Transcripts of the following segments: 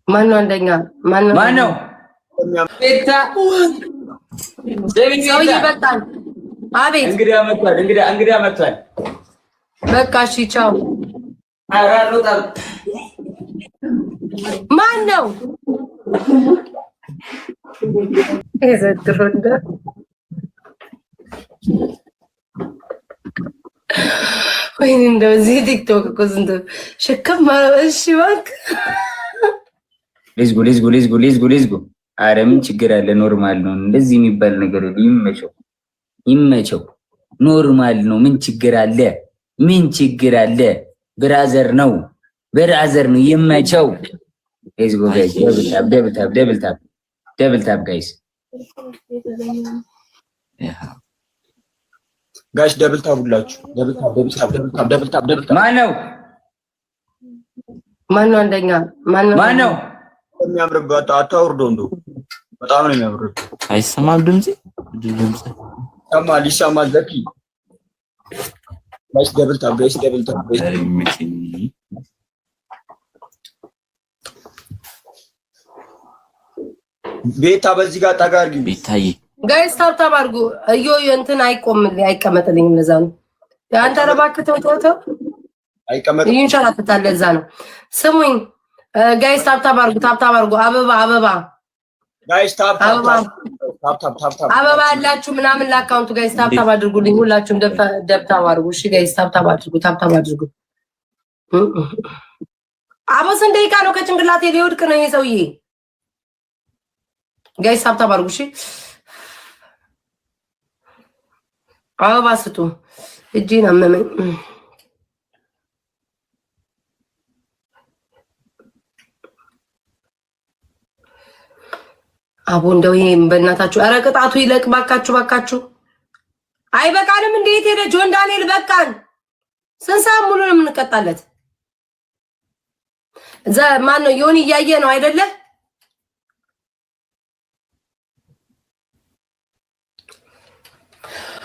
ማነው አንደኛ? ማነው ቤታ ሰውዬ በቃን። አቤት እንግዲህ መጥቷል። በቃ እሺ ቻው። ማነው የዘድሮንደ ወይኔ እንደዚህ ቲክቶክ እኮ ዝንተ ሸከም እሺ እባክህ ሌዝጎ ኧረ ምን ችግር አለ? ኖርማል ነው። እንደዚህ የሚባል ነገር ይመቸው። ኖርማል ነው። ምን ችግር አለ? ብራዘር ነው ይመቸው። ሌዝጎ ጋይስ ደብል ታፕ ጋይስ ደብል ታፕ ሁላችሁ ደብል ታፕ ማነው አንደኛ? ማነው የሚያምርበት? አታውርዶ እንደው በጣም ነው የሚያምርበት። አይሰማም ድምጽ ይሰማል። ዘኪ ደብል ታፕ ቤታ በዚህ ጋር ጠጋ አድርጊ። ቤታዬ ጋይስ ታብታብ አድርጉ። እንትን አይቀመጥልኝም። ለዛ ነው አንተ ረባክተው ተውተው አይቀመጥም። ይንሸራተታል። ለዛ ነው። ስሙኝ ጋይስ ታብታብ አድርጉ። አበባ ጋይስ ታብታብ አበባ ያላችሁ ምናምን ለአካውንቱ ጋይስ ታብታብ አድርጉልኝ። ሁላችሁም ደብታብ አድርጉ። እሺ ጋይስ ታብታብ አድርጉ። ስንት ደቂቃ ነው? ከጭንቅላቴ ሊወድቅ ነው ይሄ ሰውዬ። ጋይስ ታብታብ አድርጉ። እሺ አበባ ስጡ። እጄን አመመኝ። አቦ እንደው ይሄን በእናታችሁ ኧረ ቅጣቱ ይለቅ ባካችሁ። አይበቃንም? እንዴት ሄደ ጆን ዳንኤል? በቃን። ስንት ሰዓት ሙሉ ነው የምንቀጣለት? ማን ነው ዮኒ? እያየ ነው አይደለ?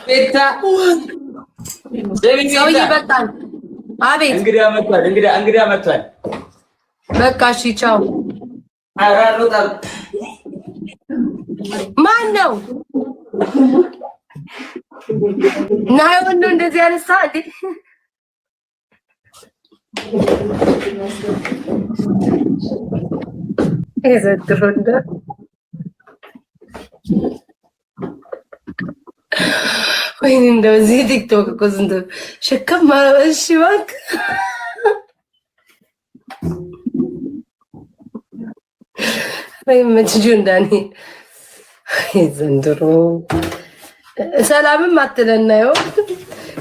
ቤታ ሰውዬ በቃን። አቤት እንግዲህ መጥቷል። በቃ እሺ ቻው። ማን ነው ናይወን ነው እንደዚህ ያነሳ እንዴ? የዘድሮንደ ወይኔ እንደዚህ ቲክቶክ እኮ ዝንተ ሸከም እሺ እባክህ መችጁ እንዳኔ ዘንድሮ ሰላምም አትለናየው።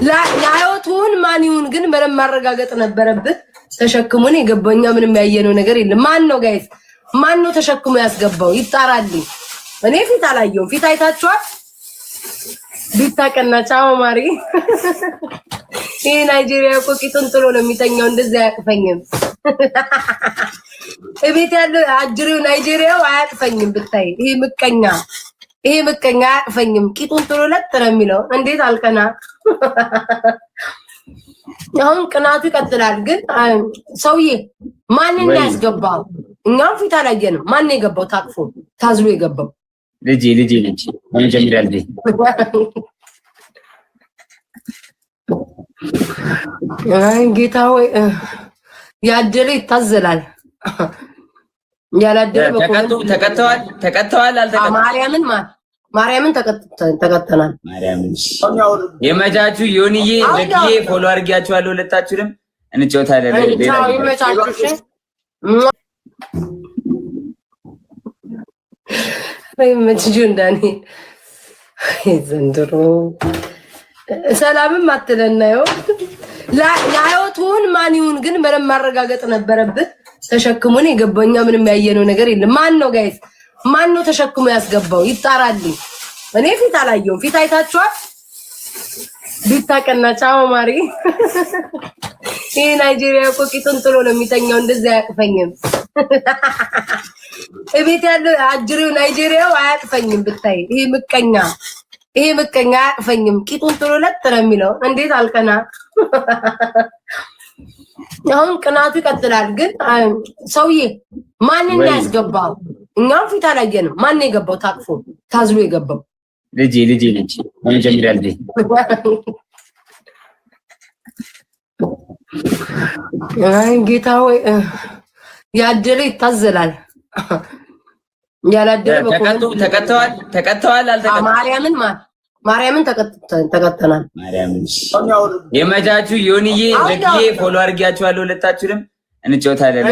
ለአዮቱን ማን ይሁን ግን በደንብ ማረጋገጥ ነበረብህ። ተሸክሙን የገባኛ ምንም ያየነው ነገር የለም። ማን ነው ጋይስ? ማን ነው ተሸክሙ ያስገባው? ይጣራልኝ። እኔ ፊት አላየሁም። ፊት አይታችኋል? ቢታቀና ቻው ማሪ። ይሄ ናይጄሪያ እኮ ቂጡን ጥሎ ነው የሚተኛው። እንደዚህ አያቅፈኝም። እቤት ያለው አጅሬው ናይጄሪያው አያቅፈኝም። ብታይ ይሄ ምቀኛ አያቅፈኝም። ቂጡን ጥሎ ለጥረ የሚለው እንዴት አልቀና። አሁን ቅናቱ ይቀጥላል። ግን ሰውዬ ማንን ያስገባው? እኛም ፊት አላየንም። ማን የገባው? ታቅፎ ታዝሎ የገባው ልጅ መጀመሪያ ልጅ ጌታ ወይ ያደረ ይታዘላል። ያላደረ ተቀጥተዋል። ማርያምን ተቀጥተናል። የመቻችሁ ዮኒዬ ለኪዬ ፎሎ አድርጊያችኋለሁ። ሁለታችሁንም እንጫወታለን። መችጁ እንዳኔ ዘንድሮ ሰላምም አትለናየው። ለአዮቱን ማን ይሁን ግን በደንብ ማረጋገጥ ነበረብህ። ተሸክሙን የገባኛ ምንም ያየነው ነገር የለም። ማን ነው ጋይስ? ማን ነው ተሸክሙ ያስገባው? ይጣራልኝ። እኔ ፊት አላየሁም። ፊት አይታችኋል? ቢታቀና ቻው ማሪ። ይሄ ናይጄሪያ እኮ ቂጡን ጥሎ ነው የሚተኛው። እንደዚህ አያቅፈኝም። እቤት ያለው አጅሬው ናይጄሪያው አያቅፈኝም። ብታይ ይሄ ምቀኛ አያቅፈኝም። ቂጡን ጥሎ ለጥረ የሚለው እንዴት አልቀና። አሁን ቅናቱ ይቀጥላል። ግን ሰውዬ ማንን ያስገባው? እኛም ፊት አላየንም። ማን የገባው? ታቅፎ ታዝሎ የገባው ልጅ መጀመሪያ ልጅ ጌታ ወይ ያደለ ይታዘላል። ያላደለ ተቀጥተዋል። ማርያምን ተቀጥተናል። የመቻችሁ ዮኒዬ ደግዬ ፎሎ አድርጊያችኋለሁ። ሁለታችሁንም እንጫወታለን።